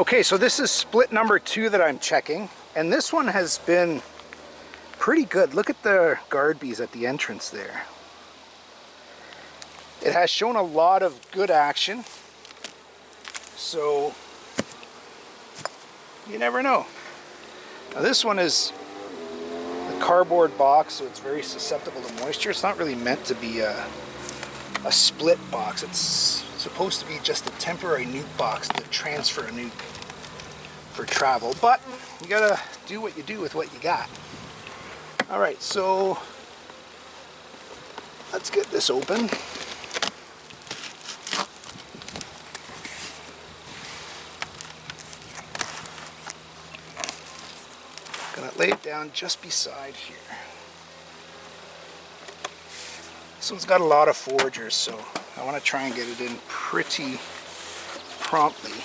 Okay, so this is split number 2 that I'm checking, and this one has been pretty good. Look at the guard bees at the entrance there. It has shown a lot of good action, so you never know. Now this one is a cardboard box, so it's very susceptible to moisture. It's not really meant to be a split box. It's supposed to be just a temporary nuke box to transfer a nuke for travel, but you gotta do what you do with what you got. Alright, so let's get this open. Gonna lay it down just beside here. This one's got a lot of foragers, so I want to try and get it in pretty promptly,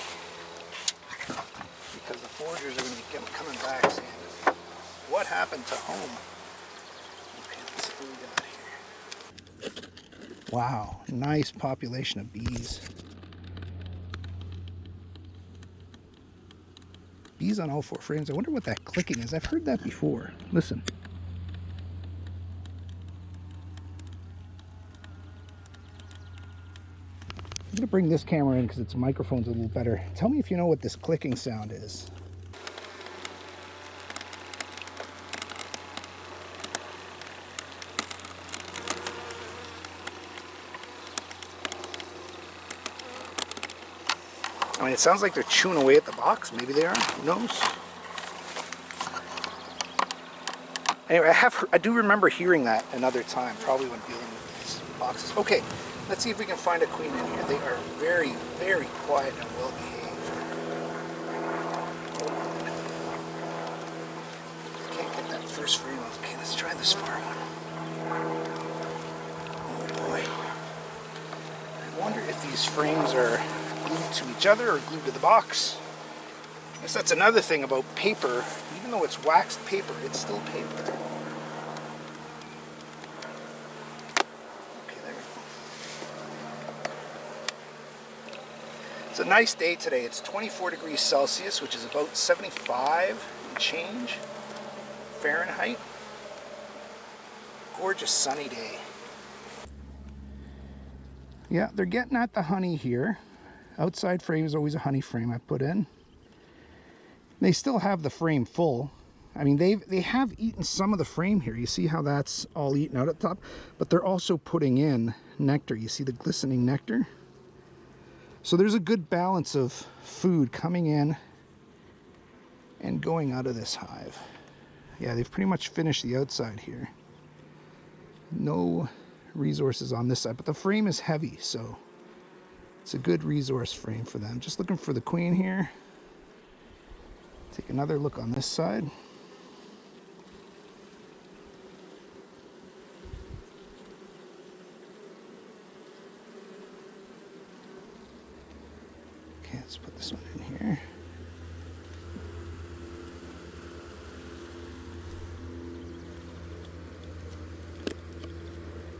because the foragers are going to be coming back saying, what happened to home? Okay, let's see what we got here. Wow, nice population of bees. Bees on all 4 frames. I wonder what that clicking is. I've heard that before. Listen. I'm going to bring this camera in because its microphone's a little better. Tell me if you know what this clicking sound is. I mean, it sounds like they're chewing away at the box. Maybe they are. Who knows? Anyway, I do remember hearing that another time, probably when dealing with these boxes. Okay, let's see if we can find a queen in here. They are very, very quiet and well behaved. Can't get that first frame up. Okay, let's try this far one. Oh boy. I wonder if these frames are glued to each other or glued to the box. I guess that's another thing about paper. Even though it's waxed paper, it's still paper. Okay, there we go. It's a nice day today. It's 24 degrees Celsius, which is about 75 and change Fahrenheit. Gorgeous sunny day. Yeah, they're getting at the honey here. Outside frame is always a honey frame I put in. They still have the frame full. I mean, they have eaten some of the frame here. You see how that's all eaten out at the top? But they're also putting in nectar. You see the glistening nectar? So there's a good balance of food coming in and going out of this hive. Yeah, they've pretty much finished the outside here. No resources on this side, but the frame is heavy, so it's a good resource frame for them. Just looking for the queen here. Take another look on this side. Okay, let's put this one in here.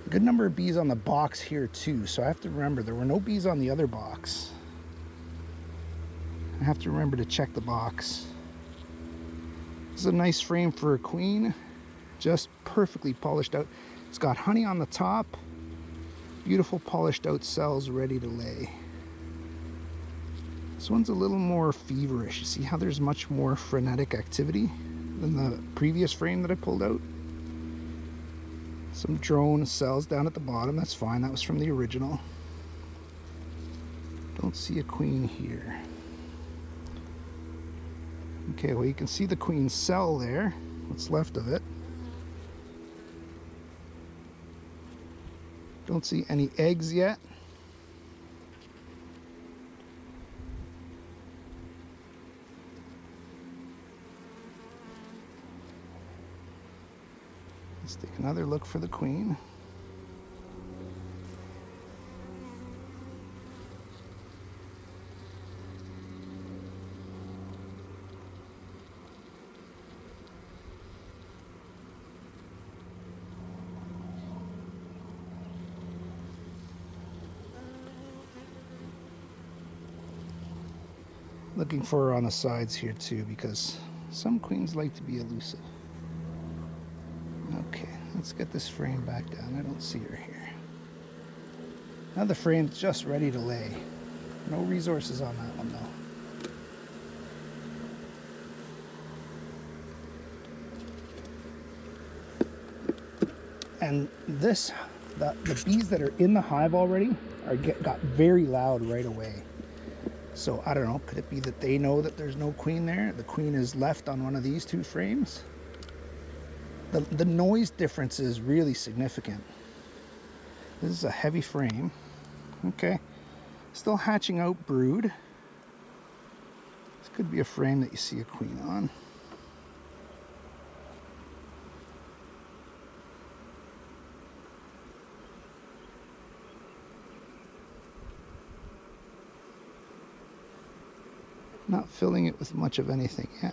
A good number of bees on the box here too, so I have to remember there were no bees on the other box. I have to remember to check the box. This is a nice frame for a queen, just perfectly polished out. It's got honey on the top, beautiful polished out cells ready to lay. This one's a little more feverish. You see how there's much more frenetic activity than the previous frame that I pulled out? Some drone cells down at the bottom, that's fine, that was from the original. Don't see a queen here. Okay, well you can see the queen cell there, what's left of it. Don't see any eggs yet. Let's take another look for the queen. Looking for her on the sides here too, because some queens like to be elusive. Okay, let's get this frame back down. I don't see her here. Now the frame's just ready to lay. No resources on that one though. And this, the bees that are in the hive already got very loud right away. So I don't know, could it be that they know that there's no queen there? The queen is left on one of these two frames? The noise difference is really significant. This is a heavy frame. Okay, still hatching out brood. This could be a frame that you see a queen on. Not filling it with much of anything yet.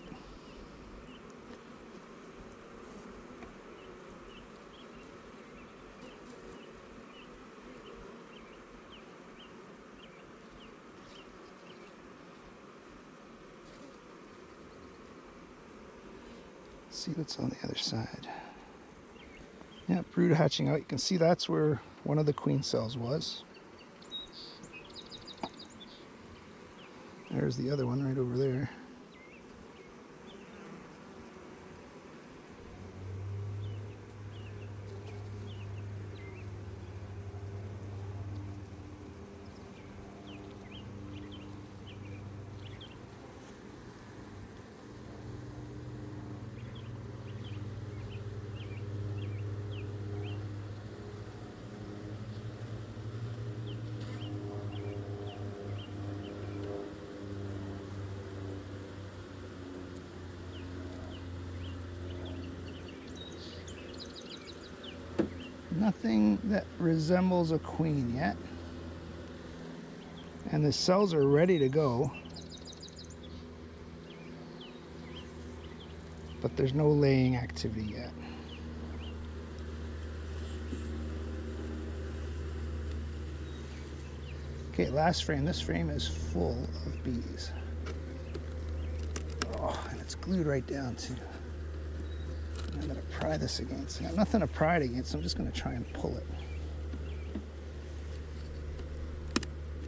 Let's see what's on the other side. Yeah, brood hatching out. You can see that's where one of the queen cells was. There's the other one right over there. Nothing that resembles a queen yet. And the cells are ready to go. But there's no laying activity yet. Okay, last frame. This frame is full of bees. Oh, and it's glued right down too. I'm going to pry this against. I got nothing to pry it against, so I'm just going to try and pull it.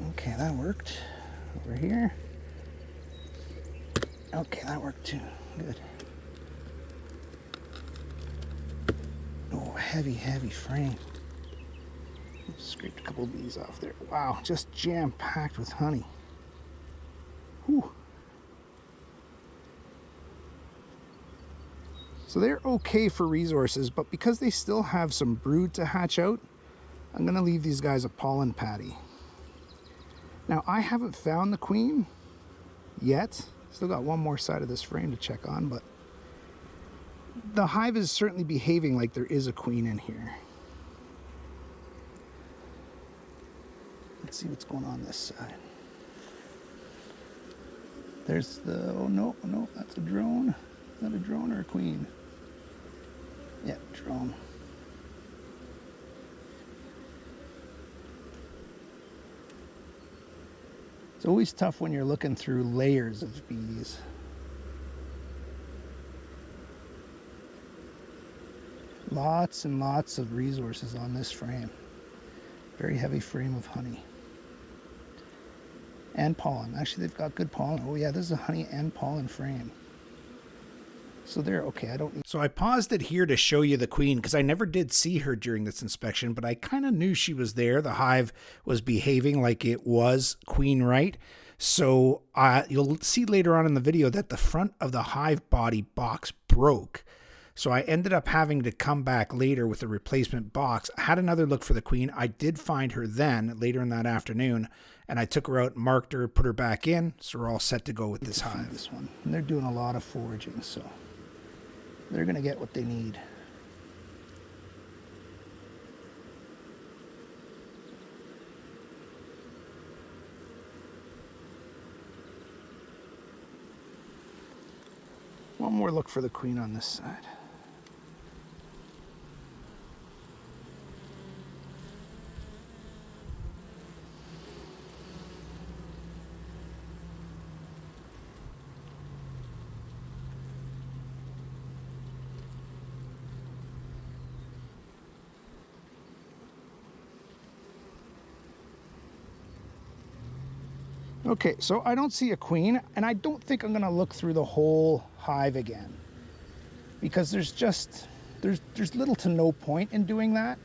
Okay, that worked. Over here. Okay, that worked too. Good. Oh, heavy, heavy frame. Scraped a couple bees off there. Wow, just jam-packed with honey. Whew. So they're okay for resources, but because they still have some brood to hatch out, I'm going to leave these guys a pollen patty. Now, I haven't found the queen yet. Still got one more side of this frame to check on, but the hive is certainly behaving like there is a queen in here. Let's see what's going on this side. There's the, oh no, no, that's a drone. Is that a drone or a queen? Yeah, drone. It's always tough when you're looking through layers of bees. Lots and lots of resources on this frame. Very heavy frame of honey. And pollen. Actually, they've got good pollen. Oh yeah, this is a honey and pollen frame. So they're okay. I don't need... So I paused it here to show you the queen because I never did see her during this inspection, but I kind of knew she was there. The hive was behaving like it was queen right. So you'll see later on in the video that the front of the hive body box broke. So I ended up having to come back later with a replacement box. I had another look for the queen. I did find her then, later in that afternoon, and I took her out, marked her, put her back in, so we're all set to go with this hive. This one. And they're doing a lot of foraging, so they're going to get what they need. One more look for the queen on this side. Okay, so I don't see a queen, and I don't think I'm gonna look through the whole hive again, because there's little to no point in doing that.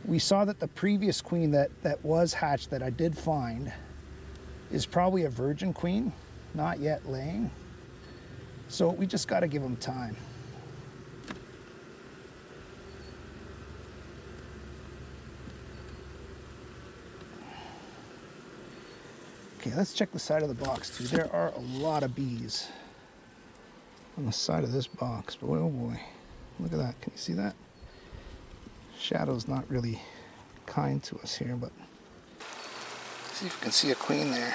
We saw that the previous queen that was hatched, that I did find, is probably a virgin queen, not yet laying. So we just got to give them time. Okay, let's check the side of the box too. There are a lot of bees on the side of this box. Boy, oh boy. Look at that. Can you see that? Shadow's not really kind to us here, but see if you can see a queen there.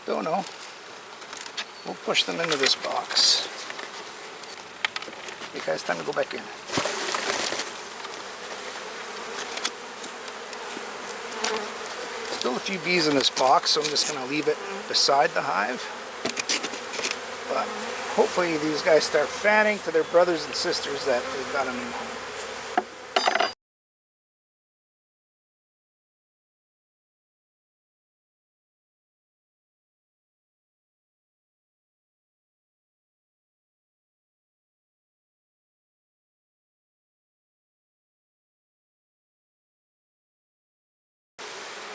Don't know. We'll push them into this box. Okay guys, time to go back in. Still a few bees in this box, so I'm just going to leave it beside the hive. But hopefully these guys start fanning to their brothers and sisters that they've got a new home.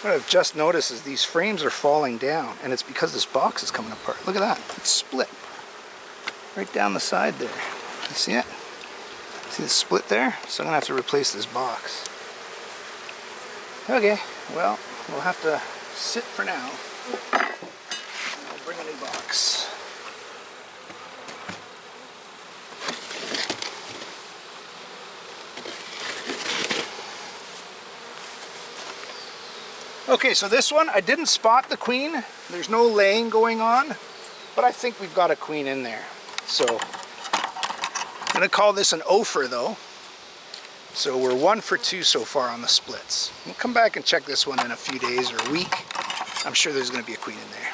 What I've just noticed is these frames are falling down, and it's because this box is coming apart. Look at that, it's split right down the side there. You see it? See the split there? So I'm gonna have to replace this box. Okay, well, we'll have to sit for now. I'll bring a new box. Okay, so this one, I didn't spot the queen. There's no laying going on, but I think we've got a queen in there. So I'm gonna call this an ofer though. So we're 1 for 2 so far on the splits. We'll come back and check this one in a few days or a week. I'm sure there's gonna be a queen in there.